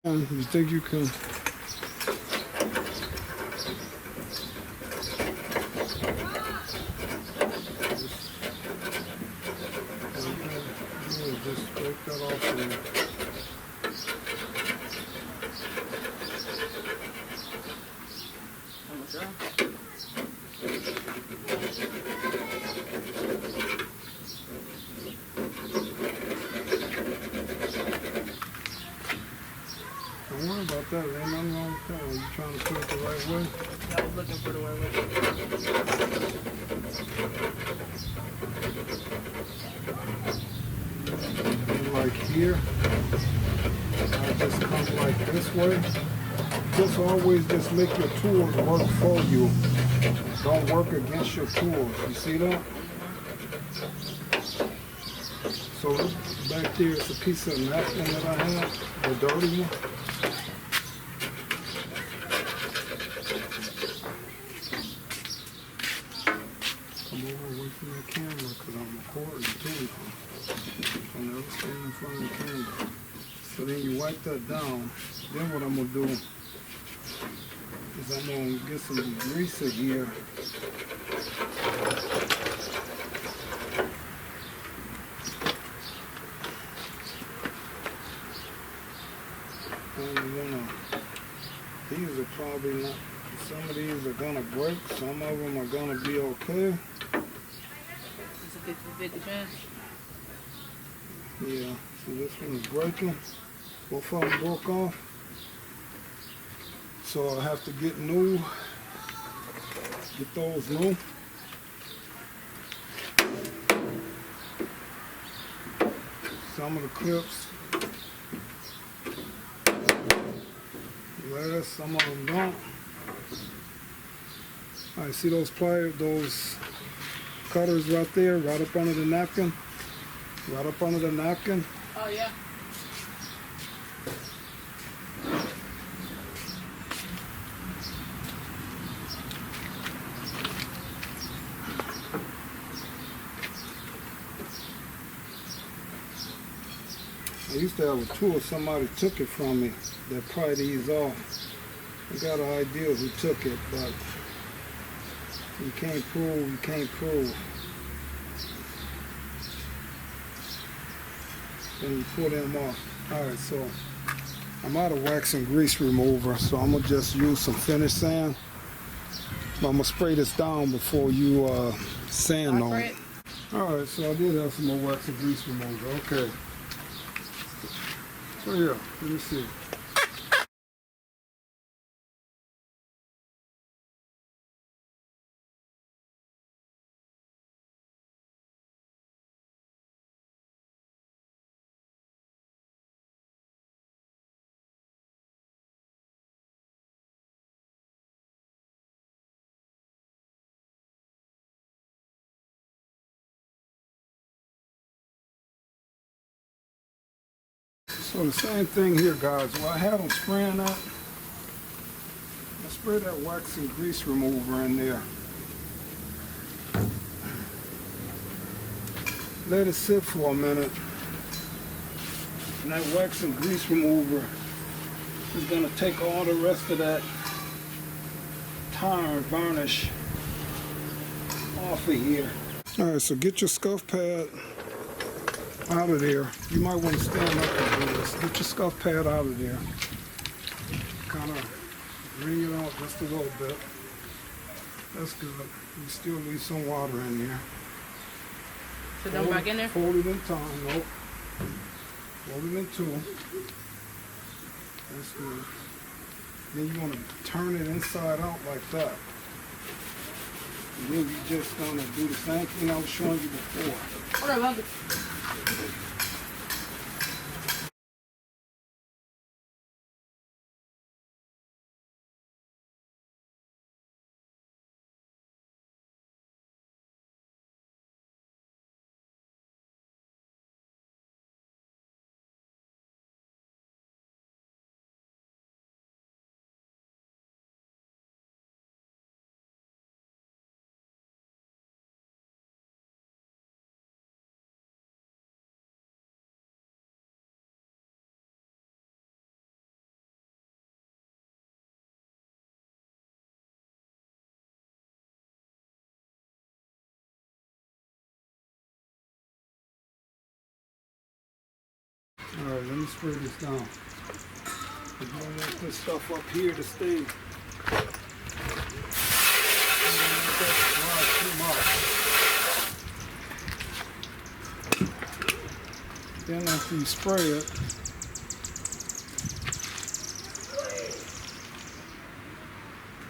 You think you can? Just break that off of there. Don't worry about that. There ain't nothing wrong with that. Are you trying to put it the right way? I was looking for the right way. Like here, I just come like this way. Just always just make your tools work for you. Don't work against your tools. You see that? So back there is a piece of napkin that I have, the dirty one. Come over away from the camera because I'm recording too. So never stand in front of the camera. So then you wipe that down. Then what I'm gonna do is I'm gonna get some degreaser here. These are probably not, some of these are gonna break, some of them are gonna be okay. It's a 50-50 chance. Yeah, so this one is breaking. Both of them broke off. So I have to get new, get those new. Some of the clips last, some of them don't. All right, see those pliers, those cutters right there, right up under the napkin? Right up under the napkin. Oh, yeah. I used to have a tool, somebody took it from me that pried these off. I got an idea who took it, but you can't prove, you can't prove. Then you pull them off. Alright, so I'm out of wax and grease remover, so I'm gonna just use some finish sand. But I'm gonna spray this down before you sand on it. Alright, so I did have some more wax and grease remover. Okay. So yeah, let me see. So the same thing here, guys. While I have them spraying that, I spray that wax and grease remover in there. Let it sit for a minute. And that wax and grease remover is going to take all the rest of that tar and varnish off of here. Alright, so get your scuff pad out of there. You might want to stand up and do this. Get your scuff pad out of there. Kind of wring it out just a little bit. That's good. You still leave some water in there. Put them back in there? Fold it in time. Nope. Fold it in two. That's good. Then you want to turn it inside out like that. And then you're just going to do the same thing I was showing you before. Hold on, Alright, let me spray this down. I don't want this stuff up here to stay. I don't want that to dry too much. Then after you spray it,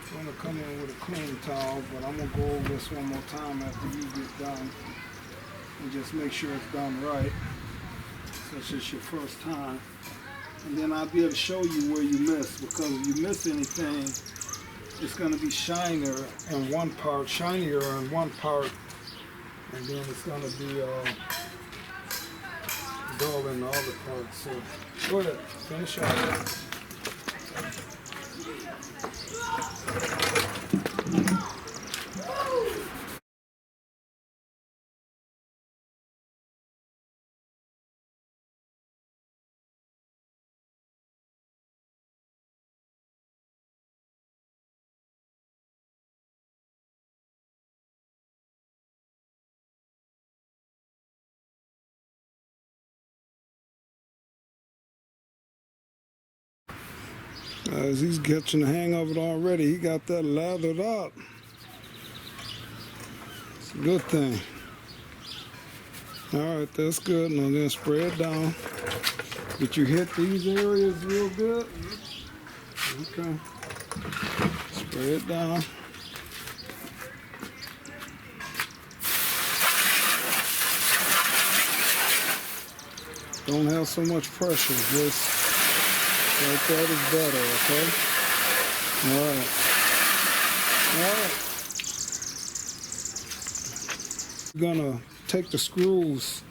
I'm going to come in with a clean towel, but I'm going to go over this one more time after you get done and just make sure it's done right, since it's your first time. And then I'll be able to show you where you missed, because if you miss anything, it's going to be shinier in one part, and then it's going to be dull in the other part. So go ahead, finish off. As he's getting the hang of it already, he got that lathered up. It's a good thing. All right, that's good. Now then spray it down. Did you hit these areas real good? Okay. Spray it down. Don't have so much pressure, just like that is better, okay? All right. We're gonna take the screws.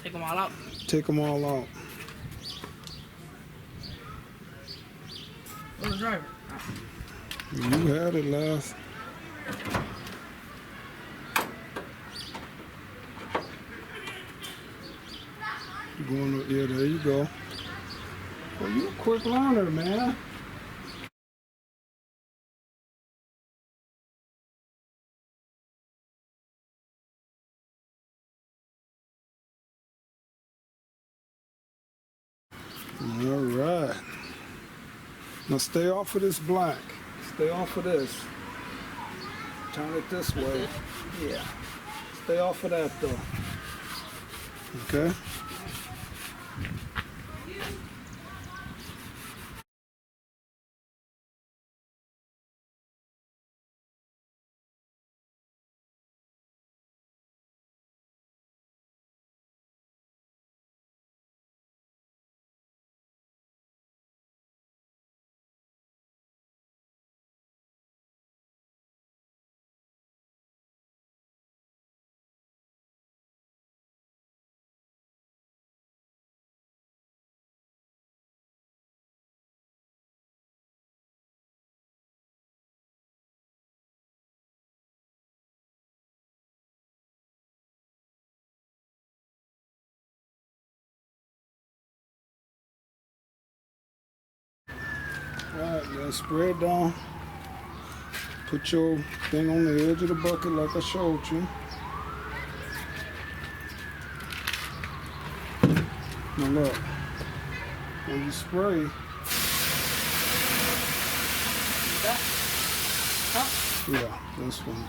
Take them all out. Take them all out. Where's the driver? You had it last. Going to, yeah, there you go. Well, you're a quick learner, man. All right. Now stay off of this black. Stay off of this. Turn it this way. Yeah. Stay off of that though. Okay. Alright, now spray it down. Put your thing on the edge of the bucket like I showed you. Now look, when you spray, yeah, this one.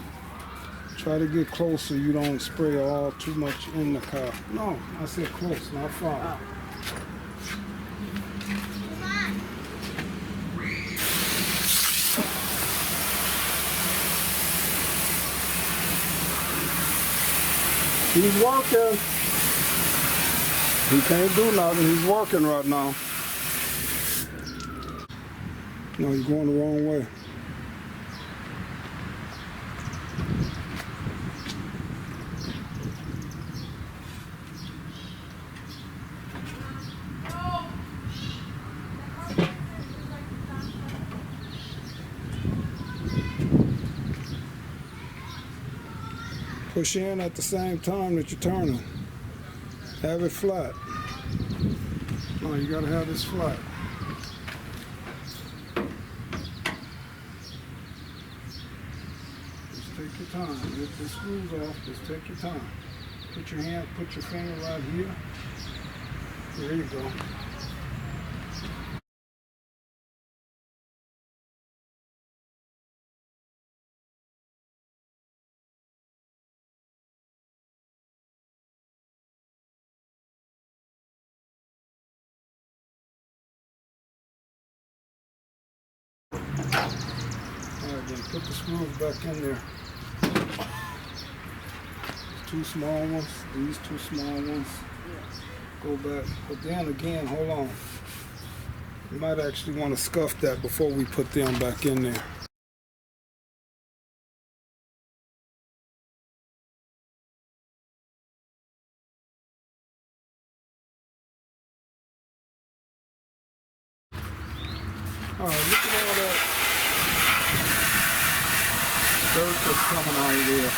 Try to get close so you don't spray all too much in the car. No, I said close, not far. He's working. He can't do nothing. He's working right now. No, you're going the wrong way. Push in at the same time that you're turning. Have it flat. No, you gotta have this flat. Just take your time. Get the screws off. Just take your time. Put your finger right here. There you go. Alright, then put the screws back in there. Two small ones, these two small ones. Go back. But then again, hold on. You might actually want to scuff that before we put them back in there. Alright, look at all that dirt that's coming out of there.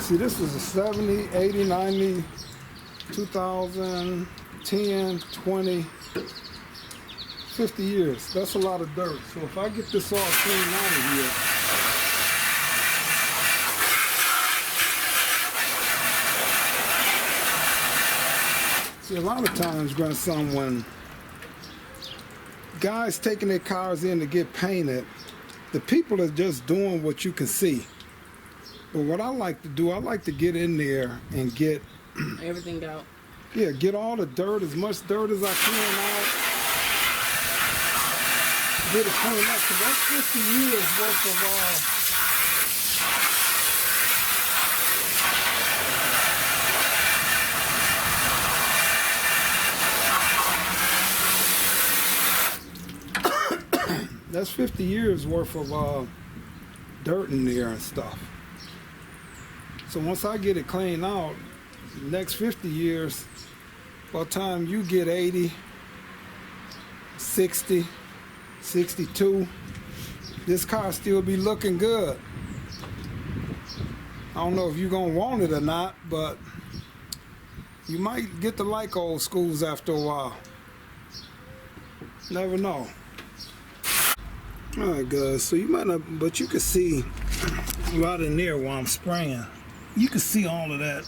See, this is a 70, 80, 90, 2010, 20, 50 years. That's a lot of dirt. So if I get this all cleaned out of here, see, a lot of times, grandson, when guys taking their cars in to get painted, the people are just doing what you can see. But what I like to do, I like to get in there and get everything out. Yeah, get all the dirt, as much dirt as I can out. Get it cleaned up, because that's 50 years worth of that's 50 years worth of dirt in there and stuff. So once I get it cleaned out, the next 50 years, by the time you get 80, 60, 62, this car still be looking good. I don't know if you're gonna want it or not, but you might get to like old schools after a while. Never know. Alright guys, so you might not, but you can see right in there while I'm spraying. You can see all of that.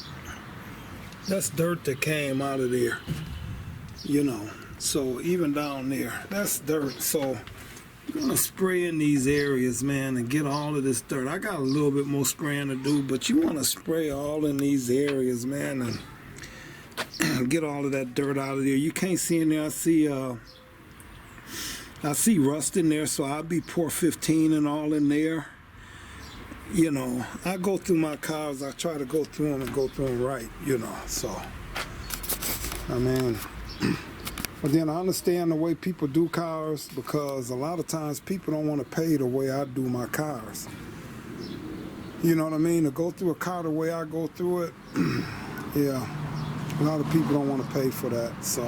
That's dirt that came out of there, you know. So even down there, that's dirt. So I'm gonna spray in these areas, man, and get all of this dirt. I got a little bit more spraying to do, but you want to spray all in these areas, man, and get all of that dirt out of there. You can't see in there. I see rust in there, so I'll be pour 15 and all in there. You know, I go through my cars, I try to go through them and go through them right, you know, so, I mean, but then I understand the way people do cars, because a lot of times people don't want to pay the way I do my cars. You know what I mean? To go through a car the way I go through it, yeah, a lot of people don't want to pay for that, so.